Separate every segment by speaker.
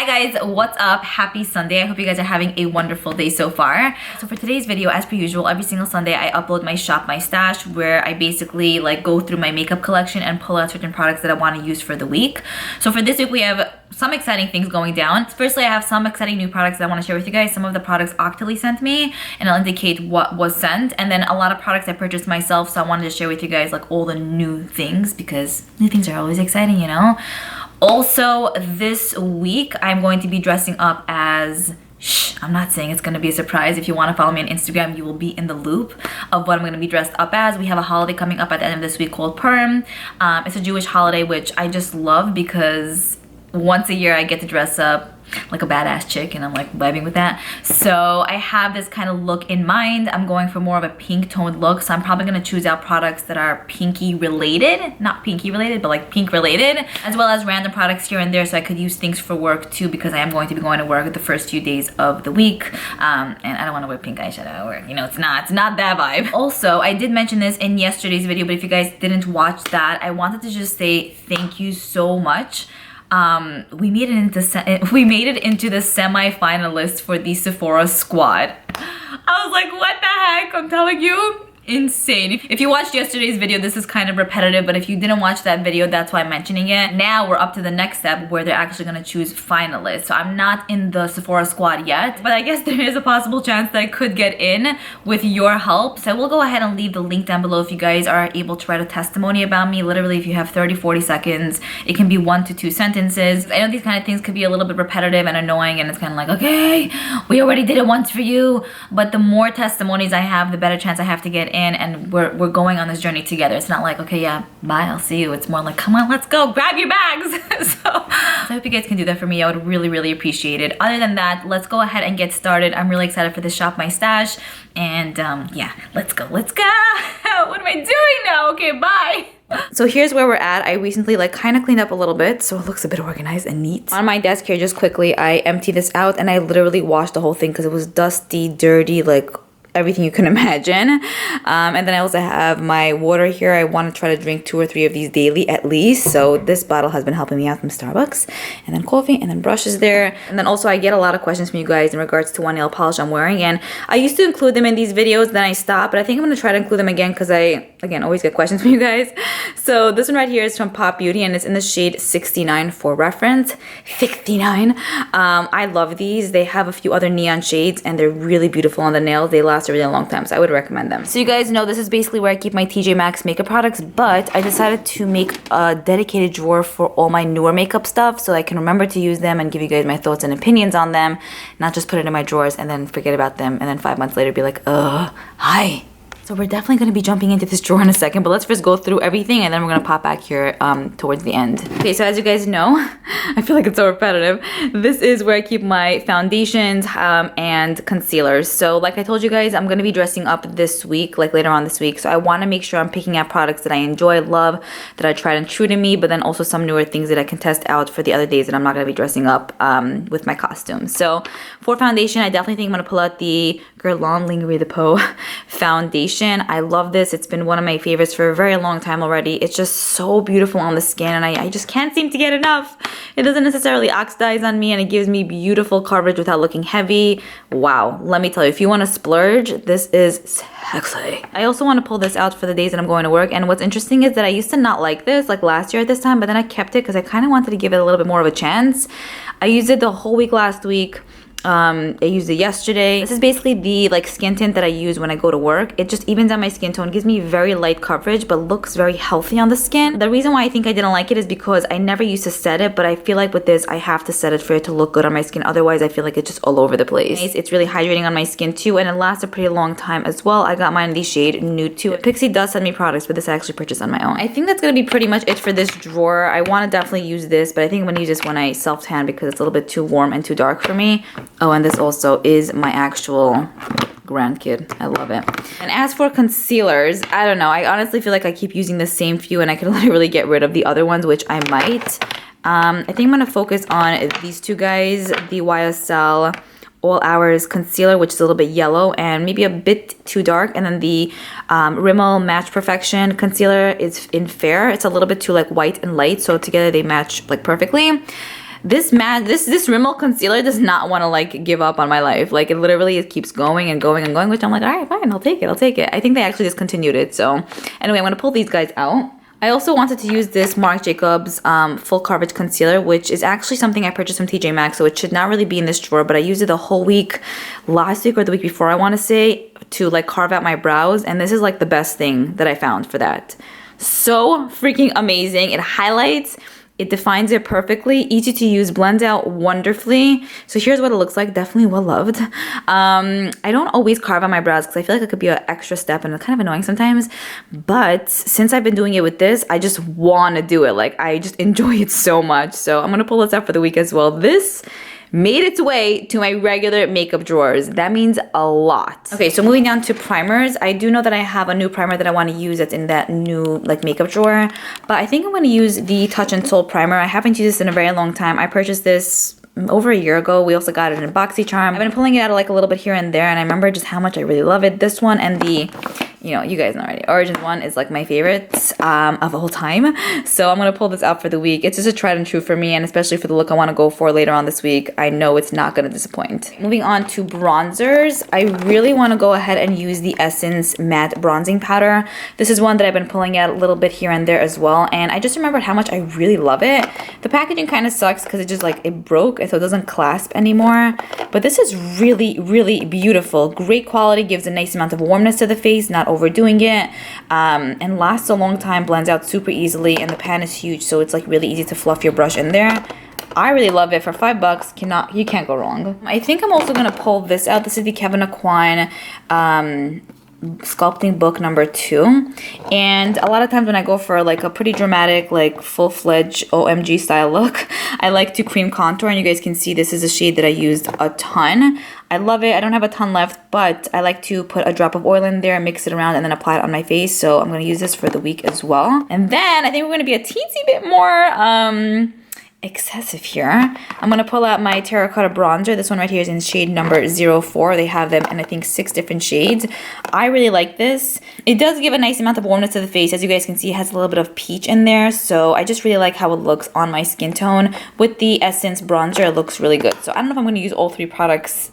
Speaker 1: Hi guys, what's up? Happy Sunday. I hope you guys are having a wonderful day so far. So for today's video, as per usual, every single Sunday I upload my Shop My Stash, where I basically like go through my makeup collection and pull out certain products that I want to use for the week. So for this week we have some exciting things going down. Firstly, I have some exciting new products that I want to share with you guys. Some of the products Octoly sent me, and I'll indicate what was sent. And then a lot of products I purchased myself, so I wanted to share with you guys like all the new things, because new things are always exciting, you know? Also, this week, I'm going to be dressing up as... I'm not saying it's going to be a surprise. If you want to follow me on Instagram, you will be in the loop of what I'm going to be dressed up as. We have a holiday coming up at the end of this week called Purim. It's a Jewish holiday, which I just love because once a year I get to dress up like a badass chick, and I'm like vibing with that. So I have this kind of look in mind. I'm going for more of a pink toned look, so I'm probably going to choose out products that are pinky related, not pinky related, but like pink related, as well as random products here and there, so I could use things for work too, because I am going to be going to work the first few days of the week, and I don't want to wear pink eyeshadow, or you know, it's not that vibe. Also, I did mention this in yesterday's video, but if you guys didn't watch that, I wanted to just say thank you so much. We made it into the semi-finalist for the Sephora squad. I was like, what the heck? I'm telling you, insane. If you watched yesterday's video, this is kind of repetitive, but if you didn't watch that video, that's why I'm mentioning it. Now we're up to the next step where they're actually gonna choose finalists. So I'm not in the Sephora squad yet, but I guess there is a possible chance that I could get in with your help. So I will go ahead and leave the link down below if you guys are able to write a testimony about me. Literally, if you have 30-40 seconds, it can be 1 to 2 sentences. I know these kind of things could be a little bit repetitive and annoying, and it's kind of like, okay, we already did it once for you. But the more testimonies I have, the better chance I have to get in, and we're going on this journey together. It's not like, okay, yeah, bye, I'll see you. It's more like, come on, let's go, grab your bags. so I hope you guys can do that for me. I would really appreciate it. Other than that, let's go ahead and get started. I'm really excited for this Shop My Stash, and yeah, let's go. What am I doing now? Okay, bye. So here's where we're at. I recently like kind of cleaned up a little bit, so it looks a bit organized and neat. On my desk here, just quickly, I emptied this out, and I literally washed the whole thing because it was dusty, dirty, like everything you can imagine. And then I also have my water here. I want to try to drink 2 or 3 of these daily at least. So this bottle has been helping me out from Starbucks. And then coffee, and then brushes there. And then also I get a lot of questions from you guys in regards to what nail polish I'm wearing. And I used to include them in these videos, then I stopped. But I think I'm going to try to include them again because I, again, always get questions from you guys. So this one right here is from Pop Beauty, and it's in the shade 69 for reference. 69. I love these. They have a few other neon shades, and they're really beautiful on the nails. They last a really long time, so I would recommend them. So you guys know this is basically where I keep my TJ Maxx makeup products, but I decided to make a dedicated drawer for all my newer makeup stuff so I can remember to use them and give you guys my thoughts and opinions on them, not just put it in my drawers and then forget about them, and then 5 months later be like, hi. So we're definitely going to be jumping into this drawer in a second, but let's first go through everything, and then we're going to pop back here towards the end. Okay, so as you guys know, I feel like it's so repetitive. This is where I keep my foundations and concealers. So like I told you guys, I'm going to be dressing up this week, like later on this week. So I want to make sure I'm picking out products that I enjoy, love, that are tried and true to me, but then also some newer things that I can test out for the other days that I'm not going to be dressing up with my costumes. So for foundation, I definitely think I'm going to pull out the Guerlain Lingerie de Peau foundation. I love this. It's been one of my favorites for a very long time already. It's just so beautiful on the skin, and I just can't seem to get enough. It doesn't necessarily oxidize on me, and it gives me beautiful coverage without looking heavy. Wow, let me tell you, if you want to splurge, this is sexy. I also want to pull this out for the days that I'm going to work, and what's interesting is that I used to not like this, like last year at this time, but then I kept it because I kind of wanted to give it a little bit more of a chance. I used it the whole week last week. I used it yesterday. This is basically the like skin tint that I use when I go to work. It just evens out my skin tone, gives me very light coverage, but looks very healthy on the skin. The reason why I think I didn't like it is because I never used to set it, but I feel like with this, I have to set it for it to look good on my skin. Otherwise, I feel like it's just all over the place. It's really hydrating on my skin too, and it lasts a pretty long time as well. I got mine in the shade Nude too. Pixie does send me products, but this I actually purchased on my own. I think that's gonna be pretty much it for this drawer. I want to definitely use this, but I think I'm gonna use this when I self-tan because it's a little bit too warm and too dark for me. Oh, and this also is my actual grandkid. I love it. And as for concealers, I don't know. I honestly feel like I keep using the same few, and I could literally get rid of the other ones, which I might. I think I'm going to focus on these two guys, the YSL All Hours concealer, which is a little bit yellow and maybe a bit too dark, and then the Rimmel Match Perfection concealer is in fair. It's a little bit too like white and light, so together they match like perfectly. this Rimmel concealer does not want to like give up on my life. Like it literally keeps going and going and going, which I'm like, all right, fine, I'll take it. I think they actually discontinued it. So anyway, I'm gonna pull these guys out. I also wanted to use this Marc Jacobs full coverage concealer, which is actually something I purchased from TJ Maxx, so it should not really be in this drawer, but I used it the whole week last week or the week before, I want to say, to like carve out my brows, and this is like the best thing that I found for that. So freaking amazing. It highlights, it defines it perfectly, easy to use, blends out wonderfully. So here's what it looks like, definitely well loved. I don't always carve out my brows because I feel like it could be an extra step and it's kind of annoying sometimes. But since I've been doing it with this, I just want to do it. Like I just enjoy it so much. So I'm going to pull this out for the week as well. This made its way to my regular makeup drawers. That means a lot. Okay, so moving down to primers. I do know that I have a new primer that I want to use that's in that new like makeup drawer, but I think I'm going to use the Touch and Soul primer. I haven't used this in a very long time. I purchased this over a year ago. We also got it in BoxyCharm. I've been pulling it out like a little bit here and there, and I remember just how much I really love it. This one and the, you know, you guys know already, Origins one is like my favorites of all time. So I'm gonna pull this out for the week. It's just a tried and true for me, and especially for the look I want to go for later on this week, I know it's not gonna disappoint. Moving on to bronzers, I really want to go ahead and use the Essence Matte Bronzing Powder. This is one that I've been pulling out a little bit here and there as well, and I just remembered how much I really love it. The packaging kind of sucks because it just like, it broke, so it doesn't clasp anymore, but this is really, really beautiful. Great quality, gives a nice amount of warmness to the face, not overdoing it, and lasts a long time, blends out super easily, and the pan is huge, so it's like really easy to fluff your brush in there. I really love it. For $5, you can't go wrong. I think I'm also gonna pull this out. This is the Kevyn Aucoin sculpting book number 2, and a lot of times when I go for like a pretty dramatic, like full-fledged OMG style look, I like to cream contour, and you guys can see this is a shade that I used a ton. I love it. I don't have a ton left, but I like to put a drop of oil in there, mix it around, and then apply it on my face. So I'm going to use this for the week as well. And then I think we're going to be a teensy bit more excessive here. I'm going to pull out my terracotta bronzer. This one right here is in shade number 04. They have them in I think 6 different shades. I really like this. It does give a nice amount of warmness to the face. As you guys can see, it has a little bit of peach in there, so I just really like how it looks on my skin tone. With the Essence bronzer, it looks really good. So I don't know if I'm going to use all 3 products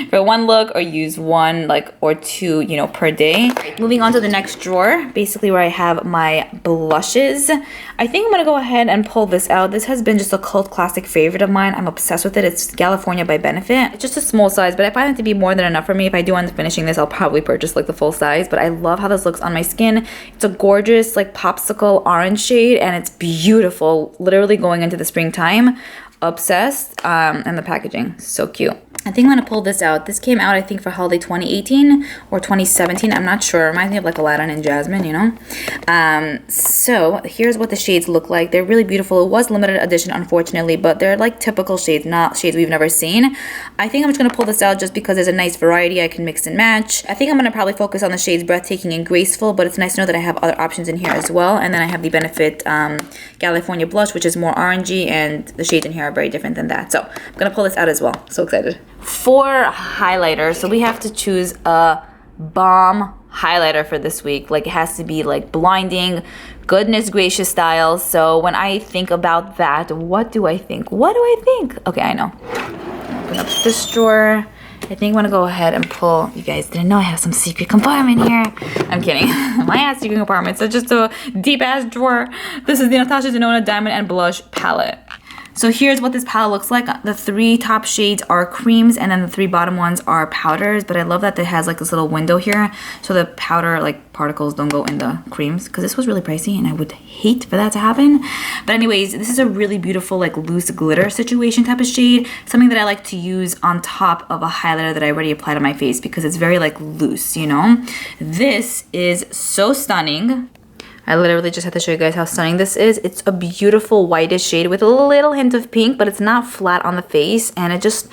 Speaker 1: for one look or use one like or 2, you know, per day. Moving on to the next drawer, basically where I have my blushes. I think I'm going to go ahead and pull this out. This has been just a cult classic favorite of mine. I'm obsessed with it. It's California by Benefit. It's just a small size, but I find it to be more than enough for me. If I do end up finishing this, I'll probably purchase like the full size, but I love how this looks on my skin. It's a gorgeous like popsicle orange shade, and it's beautiful, literally going into the springtime. Obsessed. And the packaging, so cute. I think I'm going to pull this out. This came out, I think, for holiday 2018 or 2017. I'm not sure. It reminds me of like Aladdin and Jasmine, you know? So here's what the shades look like. They're really beautiful. It was limited edition, unfortunately, but they're like typical shades, not shades we've never seen. I think I'm just going to pull this out just because there's a nice variety. I can mix and match. I think I'm going to probably focus on the shades Breathtaking and Graceful, but it's nice to know that I have other options in here as well. And then I have the Benefit California Blush, which is more orangey, and the shades in here are very different than that. So I'm going to pull this out as well. So excited. For highlighter, so we have to choose a bomb highlighter for this week. Like it has to be like blinding, goodness gracious style. So when I think about that, what do I think? Okay, I know. Open up this drawer. I think I'm gonna go ahead and pull, you guys didn't know I have some secret compartment here. I'm kidding. My ass secret compartment. So just a deep ass drawer. This is the Natasha Denona Diamond and Blush palette. So here's what this palette looks like. The 3 top shades are creams, and then the 3 bottom ones are powders. But I love that it has like this little window here, so the powder like particles don't go in the creams, because this was really pricey and I would hate for that to happen. But anyways, this is a really beautiful like loose glitter situation type of shade. Something that I like to use on top of a highlighter that I already applied on my face because it's very like loose, you know? This is so stunning. I literally just had to show you guys how stunning this is. It's a beautiful whitish shade with a little hint of pink, but it's not flat on the face, and it's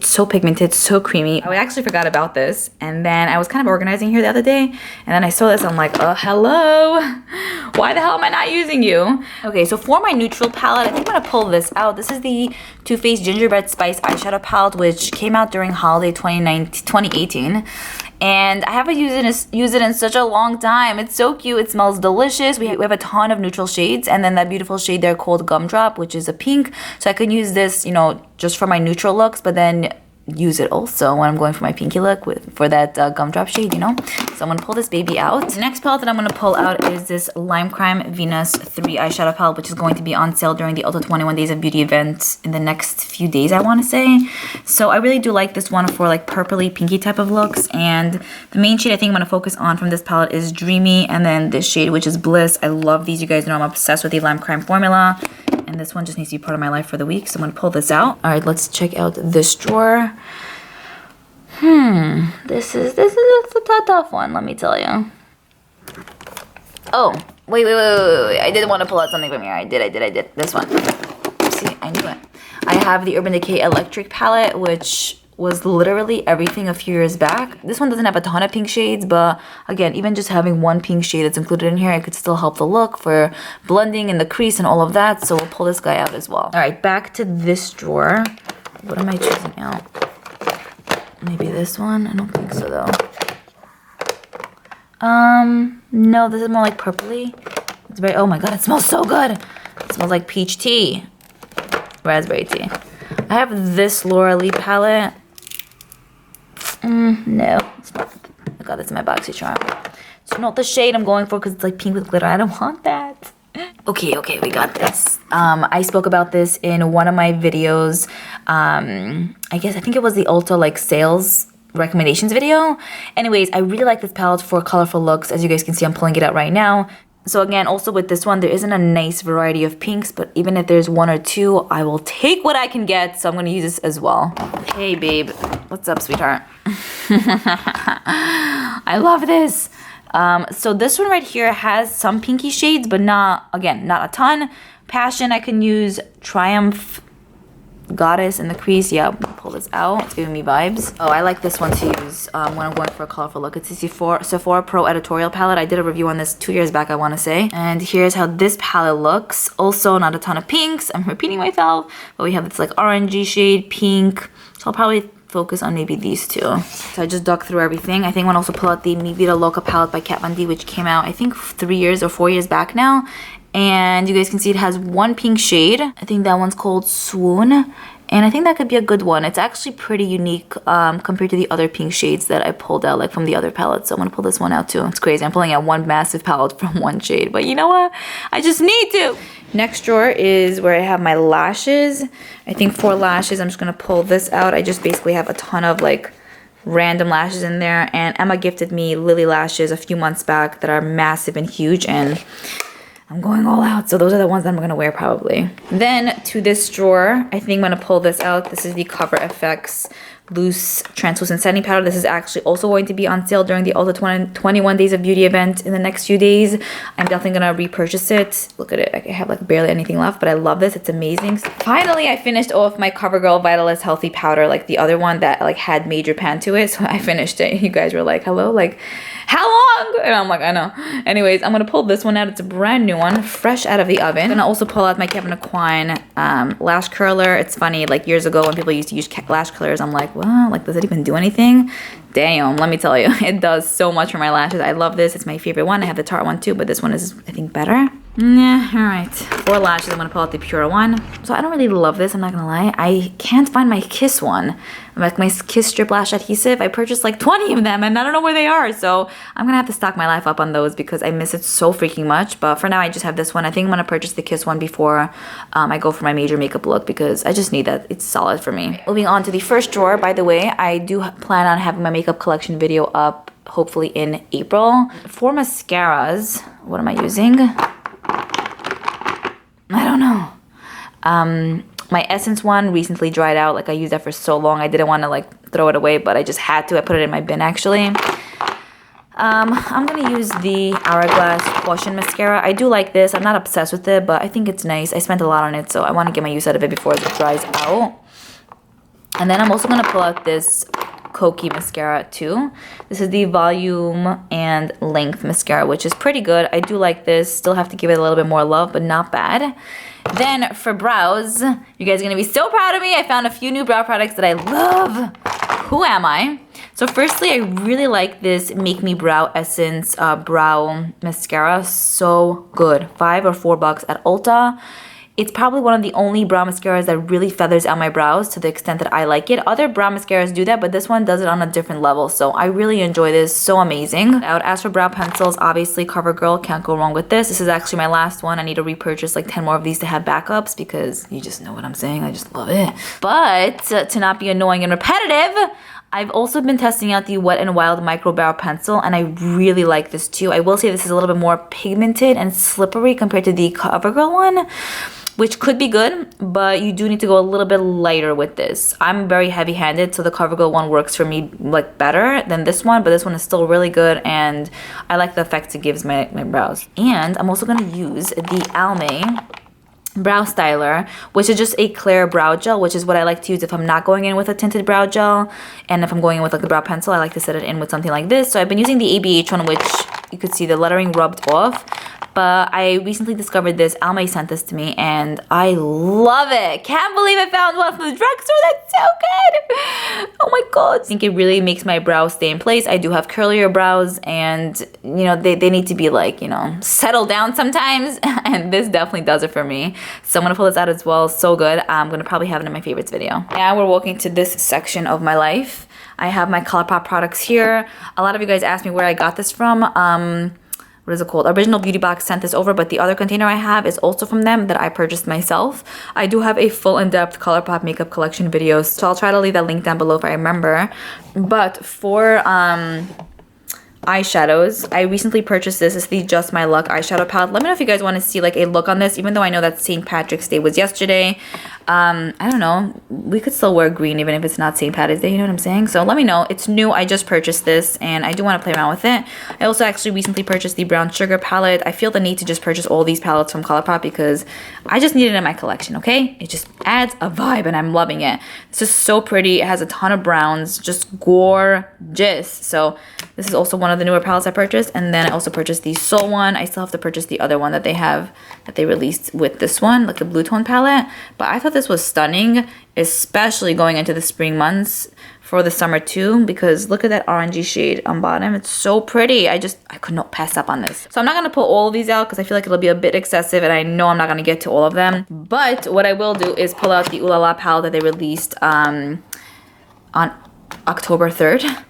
Speaker 1: so pigmented, so creamy. I actually forgot about this, and then I was kind of organizing here the other day, and then I saw this, I'm like, oh, hello. Why the hell am I not using you? Okay, so for my neutral palette, I think I'm gonna pull this out. This is the Too Faced Gingerbread Spice Eyeshadow Palette, which came out during holiday 2018. and I haven't used it in such a long time. It's so cute. It smells delicious. We have a ton of neutral shades, and then that beautiful shade there called Gumdrop, which is a pink. So I could use this, you know, just for my neutral looks, but then use it also when I'm going for my pinky look for that Gumdrop shade, you know. So I'm gonna pull this baby out. The next palette that I'm gonna pull out is this Lime Crime Venus 3 eyeshadow palette, which is going to be on sale during the Ulta 21 Days of Beauty event in the next few days, I want to say. So I really do like this one for like purpley pinky type of looks, and the main shade I think I'm gonna focus on from this palette is Dreamy, and then this shade, which is Bliss. I love these. You guys know I'm obsessed with the Lime Crime formula. And this one just needs to be part of my life for the week. So I'm going to pull this out. All right, let's check out this drawer. This is a tough one, let me tell you. Oh, wait. I did want to pull out something from here. I did. This one. See, I knew it. I have the Urban Decay Electric palette, which was literally everything a few years back. This one doesn't have a ton of pink shades, but again, even just having one pink shade that's included in here, it could still help the look for blending in the crease and all of that. So we'll pull this guy out as well. All right, back to this drawer. What am I choosing out? Maybe this one? I don't think so though. No, this is more like purpley. It's very, oh my God, it smells so good. It smells like peach tea. Raspberry tea. I have this Liora.y palette. No, it's not. I got this in my BoxyCharm. It's not the shade I'm going for because it's like pink with glitter. I don't want that. Okay, we got this. I spoke about this in one of my videos. I think it was the Ulta like sales recommendations video. Anyways, I really like this palette for colorful looks. As you guys can see, I'm pulling it out right now. So again, also with this one, there isn't a nice variety of pinks, but even if there's one or two, I will take what I can get. So I'm going to use this as well. Hey, babe. What's up, sweetheart? I love this. So this one right here has some pinky shades, but not a ton. Passion, I can use Triumph Goddess in the crease. Yeah, pull this out. It's giving me vibes. Oh, I like this one to use when I'm going for a colorful look. It's the Sephora Pro Editorial palette. I did a review on this 2 years back, I want to say. And here's how this palette looks. Also, not a ton of pinks. I'm repeating myself. But we have this like orangey shade, pink. So I'll probably focus on maybe these two. So I just dug through everything. I think I'm gonna also pull out the Mi Vida Loca palette by Kat Von D, which came out I think 3 years or 4 years back now. And you guys can see it has one pink shade. I think that one's called Swoon. And I think that could be a good one. It's actually pretty unique compared to the other pink shades that I pulled out like from the other palettes. So I'm gonna pull this one out too. It's crazy. I'm pulling out one massive palette from one shade. But you know what? I just need to. Next drawer is where I have my lashes. I think 4 lashes. I'm just gonna pull this out. I just basically have a ton of like random lashes in there. And Emma gifted me Lily lashes a few months back that are massive and huge. And I'm going all out, so those are the ones that I'm gonna wear probably. Then to this drawer, I think I'm gonna pull this out. This is the Cover FX Loose Translucent Setting Powder. This is actually also going to be on sale during the Ulta 21 Days of Beauty event in the next few days. I'm definitely gonna repurchase it. Look at it, I have like barely anything left, but I love this, it's amazing. Finally, I finished off my CoverGirl Vitalist Healthy Powder, like the other one that like had major pan to it, so I finished it. You guys were like, hello, like, how long? And I'm like, I know. Anyways, I'm gonna pull this one out. It's a brand new one, fresh out of the oven. I'm gonna also pull out my Kevyn Aucoin lash curler. It's funny, like years ago when people used to use lash curlers, I'm like, well, like, does it even do anything? Damn, let me tell you, it does so much for my lashes. I love this. It's my favorite one. I have the Tarte one too, but this one is, I think, better. Yeah, all right. 4 lashes. I'm gonna pull out the Pura one. So I don't really love this, I'm not gonna lie. I can't find my Kiss one. Like my Kiss strip lash adhesive. I purchased like 20 of them and I don't know where they are. So I'm gonna have to stock my life up on those because I miss it so freaking much. But for now, I just have this one. I think I'm gonna purchase the Kiss one before I go for my major makeup look because I just need that. It's solid for me. Moving on to the first drawer, by the way, I do plan on having my makeup collection video up hopefully in April. For mascaras, what am I using? I don't know. My Essence one recently dried out. Like I used that for so long. I didn't want to like throw it away, but I just had to. I put it in my bin actually. I'm gonna use the Hourglass Caution Mascara. I do like this. I'm not obsessed with it, but I think it's nice. I spent a lot on it, so I want to get my use out of it before it dries out. And then I'm also gonna pull out this Kokie mascara too. This is the Volume and Length mascara, which is pretty good. I do like this. Still have to give it a little bit more love, but not bad. Then for brows, you guys are gonna be so proud of me. I found a few new brow products that I love. Who am I? So firstly, I really like this Make Me Brow Essence brow mascara. So good. $5 or $4 at Ulta. It's probably one of the only brow mascaras that really feathers out my brows to the extent that I like it. Other brow mascaras do that, but this one does it on a different level. So I really enjoy this. So amazing. I would ask for brow pencils. Obviously, CoverGirl, can't go wrong with this. This is actually my last one. I need to repurchase like 10 more of these to have backups because you just know what I'm saying. I just love it. But to not be annoying and repetitive, I've also been testing out the Wet n Wild Micro Brow Pencil, and I really like this too. I will say this is a little bit more pigmented and slippery compared to the CoverGirl one, which could be good, but you do need to go a little bit lighter with this. I'm very heavy-handed, so the CoverGirl one works for me like better than this one, but this one is still really good, and I like the effects it gives my brows. And I'm also gonna use the Almay brow styler, which is just a clear brow gel, which is what I like to use if I'm not going in with a tinted brow gel. And if I'm going in with like a brow pencil, I like to set it in with something like this. So I've been using the ABH one, which you could see the lettering rubbed off. But I recently discovered this. Almay sent this to me, and I love it. Can't believe I found one from the drugstore. That's so good. Oh my god. I think it really makes my brows stay in place. I do have curlier brows, and you know, they need to be like, you know, settle down sometimes. And this definitely does it for me. So I'm gonna pull this out as well. So good. I'm gonna probably have it in my favorites video. Now we're walking to this section of my life. I have my ColourPop products here. A lot of you guys asked me where I got this from. What is it called? Original Beauty Box sent this over, but the other container I have is also from them that I purchased myself. I do have a full in-depth ColourPop makeup collection video, so I'll try to leave that link down below if I remember. But for eyeshadows, I recently purchased this. It's the Just My Luck eyeshadow palette. Let me know if you guys want to see like a look on this, even though I know that St. Patrick's Day was yesterday. I don't know, we could still wear green even if it's not St. Patrick's Day, you know what I'm saying? So let me know. It's new. I just purchased this and I do want to play around with it. I also actually recently purchased the Brown Sugar palette. I feel the need to just purchase all these palettes from ColourPop because I just need it in my collection, okay? It just adds a vibe and I'm loving it. This is so pretty. It has a ton of browns, just gorgeous. So this is also one of the newer palettes I purchased. And then I also purchased the Soul one. I still have to purchase the other one that they have, that they released with this one, like a blue tone palette. But I thought this was stunning, especially going into the spring months for the summer too, because look at that orangey shade on bottom. It's so pretty. I could not pass up on this. So I'm not going to pull all of these out because I feel like it'll be a bit excessive and I know I'm not going to get to all of them. But what I will do is pull out the Ooh La La palette that they released on October 3rd.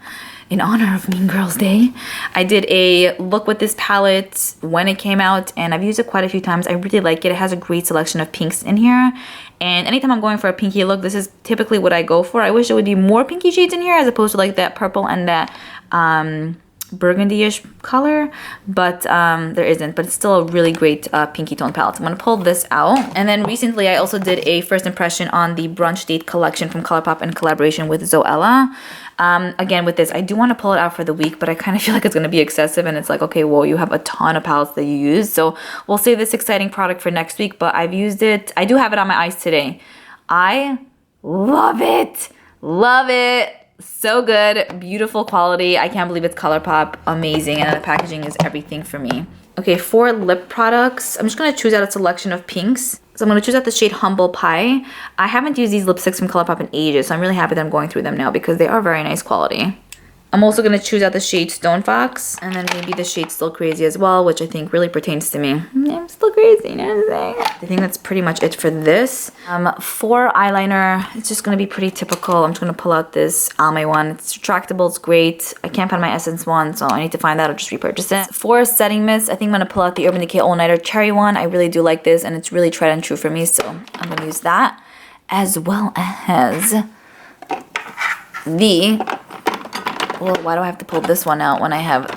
Speaker 1: In honor of Mean Girls Day. I did a look with this palette when it came out and I've used it quite a few times. I really like it. It has a great selection of pinks in here. And anytime I'm going for a pinky look, this is typically what I go for. I wish there would be more pinky shades in here as opposed to like that purple and that burgundy-ish color, but there isn't, but it's still a really great pinky tone palette. So I'm gonna pull this out. And then recently I also did a first impression on the Brunch Date collection from ColourPop in collaboration with Zoella. Again, with this, I do want to pull it out for the week, but I kind of feel like it's going to be excessive and it's like, okay, well, you have a ton of palettes that you use. So we'll save this exciting product for next week, but I've used it. I do have it on my eyes today. I love it. Love it. So good. Beautiful quality. I can't believe it's ColourPop. Amazing. And the packaging is everything for me. Okay, for lip products, I'm just going to choose out a selection of pinks. So I'm going to choose out the shade Humble Pie. I haven't used these lipsticks from ColourPop in ages, so I'm really happy that I'm going through them now because they are very nice quality. I'm also going to choose out the shade Stone Fox and then maybe the shade Still Crazy as well, which I think really pertains to me. I'm still crazy, you know what I'm saying? I think that's pretty much it for this. For eyeliner, it's just going to be pretty typical. I'm just going to pull out this Almay one. It's retractable, it's great. I can't find my Essence one, so I need to find that or just repurchase it. For setting mist, I think I'm going to pull out the Urban Decay All Nighter Cherry one. I really do like this and it's really tried and true for me, so I'm going to use that. As well as the... Well, why do I have to pull this one out when I have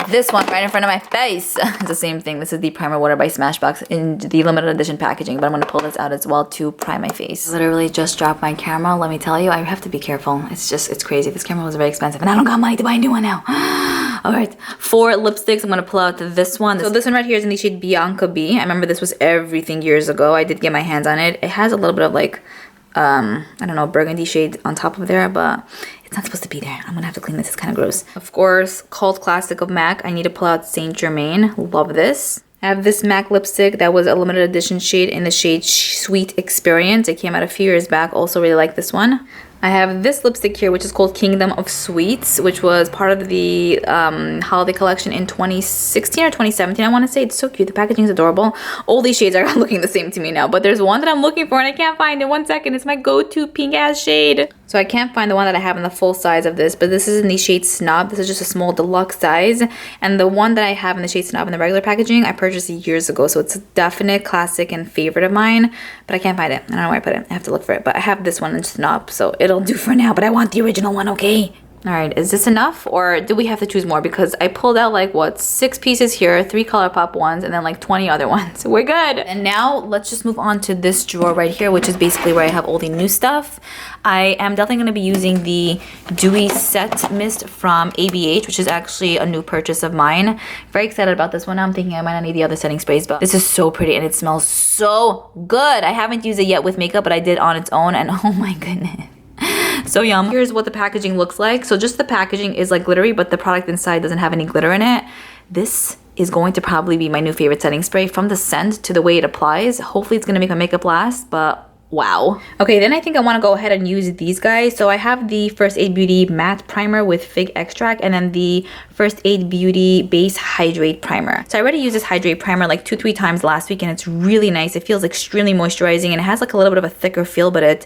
Speaker 1: this one right in front of my face? It's the same thing. This is the Primer Water by Smashbox in the limited edition packaging, but I'm going to pull this out as well to prime my face. Literally just dropped my camera. Let me tell you, I have to be careful. It's crazy. This camera was very expensive and I don't got money to buy a new one now. All right, for lipsticks, I'm going to pull out this one. So this one right here is in the shade Bianca B. I remember this was everything years ago. I did get my hands on it. It has a little bit of like, I don't know, burgundy shade on top of there, but it's not supposed to be there. I'm gonna have to clean this. It's kind of gross. Of course, cult classic of MAC. I need to pull out Saint Germain. Love this. I have this MAC lipstick that was a limited edition shade in the shade Sweet Experience. It came out a few years back. Also really like this one. I have this lipstick here, which is called Kingdom of Sweets, which was part of the holiday collection in 2016 or 2017. I want to say it's so cute. The packaging is adorable. All these shades are looking the same to me now, but there's one that I'm looking for and I can't find it. 1 second. It's my go-to pink ass shade. So I can't find the one that I have in the full size of this, but this is in the shade Snob. This is just a small deluxe size. And the one that I have in the shade Snob in the regular packaging, I purchased years ago. So it's a definite classic and favorite of mine, but I can't find it. I don't know where I put it. I have to look for it, but I have this one in Snob, so it'll do for now, but I want the original one, okay? All right, is this enough or do we have to choose more? Because I pulled out like what, 6 pieces here, 3 ColourPop ones, and then like 20 other ones. We're good. And now let's just move on to this drawer right here, which is basically where I have all the new stuff. I am definitely going to be using the Dewy Set Mist from ABH, which is actually a new purchase of mine. Very excited about this one. I'm thinking I might not need the other setting sprays, but this is so pretty and it smells so good. I haven't used it yet with makeup, but I did on its own, and oh my goodness. So yum. Here's what the packaging looks like. So just the packaging is like glittery, but the product inside doesn't have any glitter in it. This is going to probably be my new favorite setting spray, from the scent to the way it applies. Hopefully it's going to make my makeup last, but wow. Okay, then I think I want to go ahead and use these guys. So I have the First Aid Beauty Matte Primer with Fig Extract, and then the First Aid Beauty Base Hydrate Primer. So I already used this Hydrate Primer like 2-3 times last week, and it's really nice. It feels extremely moisturizing, and it has like a little bit of a thicker feel, but it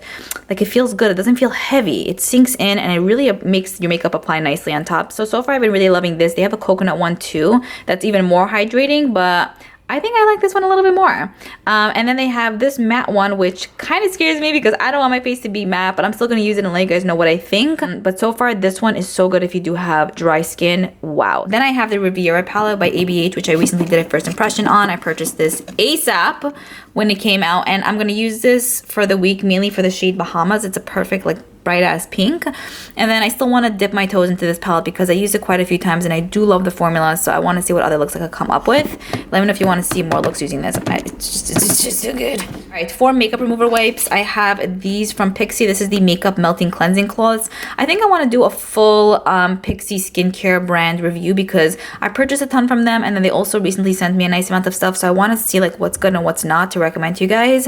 Speaker 1: feels good. It doesn't feel heavy. It sinks in, and it really makes your makeup apply nicely on top. So far I've been really loving this. They have a coconut one too. That's even more hydrating, but I think I like this one a little bit more. And then they have this matte one, which kind of scares me because I don't want my face to be matte, but I'm still going to use it and let you guys know what I think. But so far, this one is so good if you do have dry skin. Wow. Then I have the Riviera palette by ABH, which I recently did a first impression on. I purchased this ASAP when it came out, and I'm going to use this for the week, mainly for the shade Bahamas. It's a perfect, like, bright ass pink. And then I still want to dip my toes into this palette because I used it quite a few times and I do love the formula, so I want to see what other looks I could come up with. Let me know if you want to see more looks using this. It's just so good. All right, for makeup remover wipes, I have these from Pixi. This is the Makeup Melting Cleansing Cloths. I think I want to do a full Pixi skincare brand review because I purchased a ton from them, and then they also recently sent me a nice amount of stuff, so I want to see like what's good and what's not to recommend to you guys.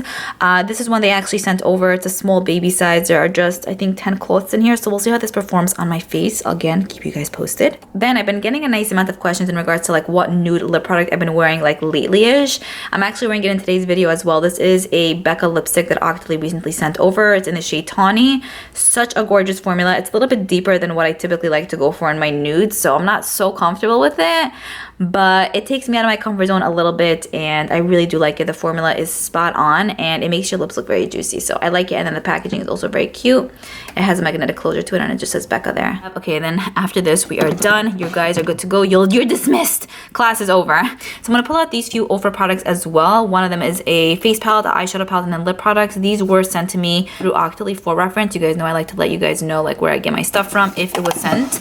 Speaker 1: This is one they actually sent over. It's a small baby size. There are just, I think, 10 cloths in here, so we'll see how this performs on my face. Again, keep you guys posted. Then I've been getting a nice amount of questions in regards to like what nude lip product I've been wearing like lately-ish. I'm actually wearing it in today's video as well. This is a BECCA lipstick that Octoly recently sent over. It's in the shade Tawny. Such a gorgeous formula. It's a little bit deeper than what I typically like to go for in my nudes, so I'm not so comfortable with it, but it takes me out of my comfort zone a little bit, and I really do like it. The formula is spot on, and it makes your lips look very juicy, so I like it. And then the packaging is also very cute. It has a magnetic closure to it, and it just says BECCA there. Okay, then after this, we are done. You guys are good to go. You're dismissed. Class is over. So I'm going to pull out these few Ofra products as well. One of them is a face palette, an eyeshadow palette, and then lip products. These were sent to me through Octoly for reference. You guys know I like to let you guys know like where I get my stuff from if it was sent.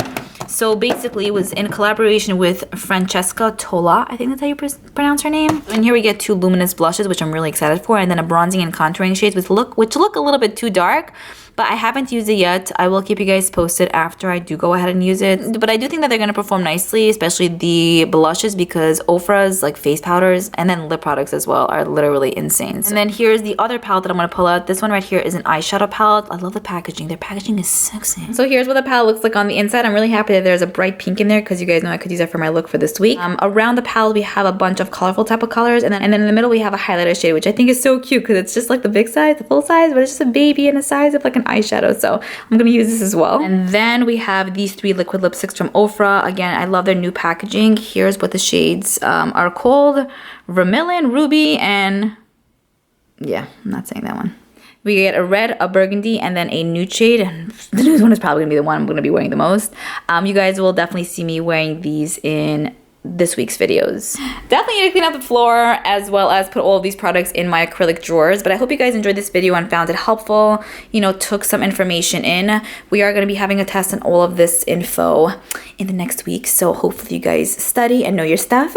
Speaker 1: So basically it was in collaboration with Francesca Tola, I think that's how you pronounce her name. And here we get 2 luminous blushes, which I'm really excited for, and then a bronzing and contouring shades which look a little bit too dark, but I haven't used it yet. I will keep you guys posted after I do go ahead and use it. But I do think that they're going to perform nicely, especially the blushes, because Ofra's like face powders and then lip products as well are literally insane. And then here's the other palette that I'm going to pull out. This one right here is an eyeshadow palette. I love the packaging. Their packaging is sexy. So here's what the palette looks like on the inside. I'm really happy that there's a bright pink in there because you guys know I could use that for my look for this week. Around the palette we have a bunch of colorful type of colors, and then in the middle we have a highlighter shade, which I think is so cute because it's just like the big size, the full size, but it's just a baby in the size of like an eyeshadow. So I'm gonna use this as well. And then we have these 3 liquid lipsticks from Ofra. Again, I love their new packaging. Here's what the shades are called: Vermilion, Ruby, and yeah, I'm not saying that one. We get a red, a burgundy, and then a nude shade. And the nude one is probably gonna be the one I'm gonna be wearing the most. You guys will definitely see me wearing these in this week's videos. Definitely need to clean out the floor as well as put all of these products in my acrylic drawers. But I hope you guys enjoyed this video and found it helpful, you know, took some information in. We are going to be having a test on all of this info in the next week, so hopefully you guys study and know your stuff.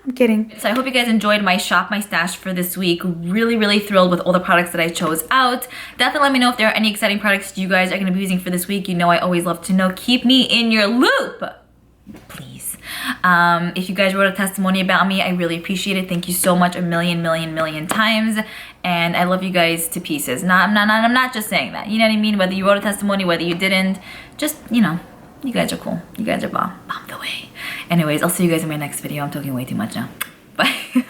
Speaker 1: I'm kidding. So I hope you guys enjoyed my shop my stash for this week. Really thrilled with all the products that I chose out. Definitely let me know if there are any exciting products you guys are going to be using for this week. You know I always love to know. Keep me in your loop, please. If you guys wrote a testimony about me, I really appreciate it. Thank you so much, a million times. And I love you guys to pieces. I'm not just saying that. You know what I mean? Whether you wrote a testimony, whether you didn't, just, you know, you guys are cool. You guys are bomb the way. Anyways, I'll see you guys in my next video. I'm talking way too much now. Bye.